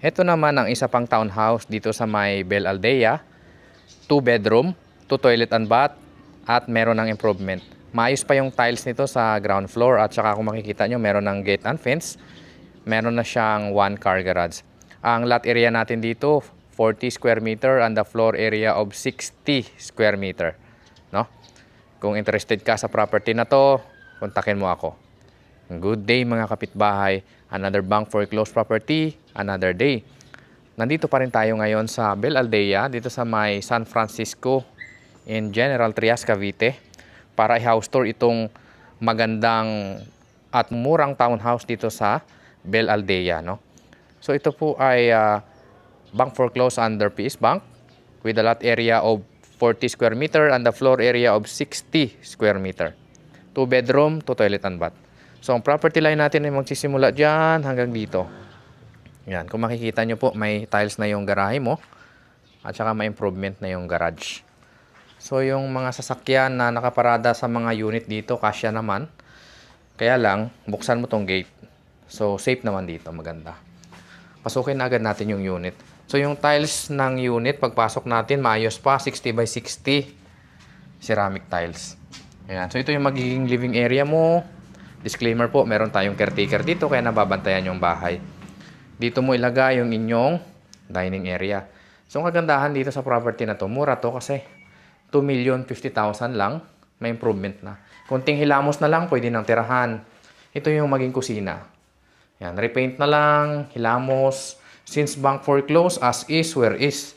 Ito naman ang isa pang townhouse dito sa may Belle Aldea. 2 bedroom, 2 toilet and bath, at meron ng improvement. Maayos pa yung tiles nito sa ground floor at saka kung makikita nyo meron ng gate and fence. Meron na siyang 1 car garage. Ang lot area natin dito 40 square meter and the floor area of 60 square meter. No? Kung interested ka sa property na to, kontakin mo ako. Good day mga kapitbahay. Another bank foreclosed property, another day. Nandito pa rin tayo ngayon sa Belle Aldea, dito sa may San Francisco in General Trias, Cavite, para i-house tour itong magandang at murang townhouse dito sa Belle Aldea. No? So ito po ay bank foreclosed under PS Bank with a lot area of 40 square meter and the floor area of 60 square meter. 2 bedroom, 2 toilet and bath. So, ang property line natin ay magsisimula dyan hanggang dito. Yan. Kung makikita nyo po, may tiles na yung garahe mo. At saka may improvement na yung garage. So, yung mga sasakyan na nakaparada sa mga unit dito, kasya naman. Kaya lang, buksan mo tong gate. So, safe naman dito. Maganda. Pasukin na agad natin yung unit. So, yung tiles ng unit, pagpasok natin, maayos pa. 60 by 60. Ceramic tiles. Ayan. So, ito yung magiging living area mo. Disclaimer po, meron tayong caretaker dito kaya nababantayan yung bahay. Dito mo ilagay yung inyong dining area. So, ang kagandahan dito sa property na to, mura to kasi 2,050,000 lang, may improvement na. Kunting hilamos na lang, pwede nang tirahan. Ito yung maging kusina. Yan, repaint na lang, hilamos. Since bank foreclosed, as is, where is.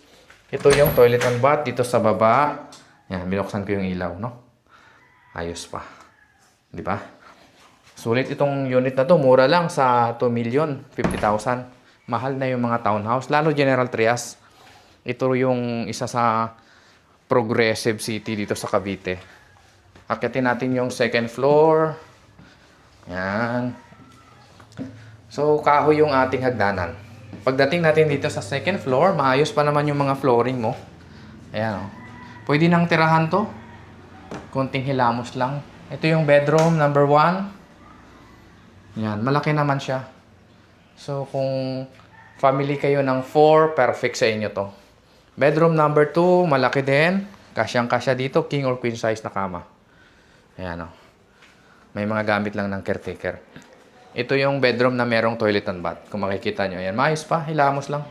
Ito yung toilet and bath dito sa baba. Yan, binuksan ko yung ilaw, no? Ayos pa. Di ba? Sulit itong unit na to, mura lang sa 2,050,000. Mahal na yung mga townhouse, lalo General Trias. Ito yung isa sa progressive city dito sa Cavite. Akyatin natin yung second floor. Yan. So, kahoy yung ating hagdanan. Pagdating natin dito sa second floor, maayos pa naman yung mga flooring mo. Ayan o. Pwede nang tirahan to. Kunting hilamos lang. Ito yung bedroom number 1. Yan, malaki naman siya. So, kung family kayo ng 4, perfect sa inyo to. Bedroom number 2, malaki din. Kasyang-kasya dito, king or queen size na kama. Ayan o. May mga gamit lang ng caretaker. Ito yung bedroom na merong toilet and bath. Kung makikita nyo. Ayan, maayos pa. Hilamos lang.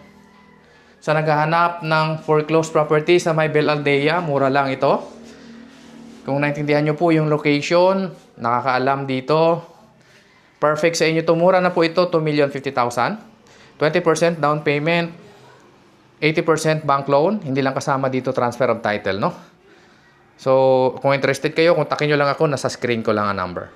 Sa naghahanap ng foreclosed property sa may Belle Aldea, mura lang ito. Kung naintindihan nyo po yung location, nakakaalam dito, perfect sa inyo to. Mura na po ito, 2,050,000. 20% down payment, 80% bank loan. Hindi lang kasama dito transfer of title, no? So, kung interested kayo, kontakin nyo lang ako. Nasa screen ko lang ang number.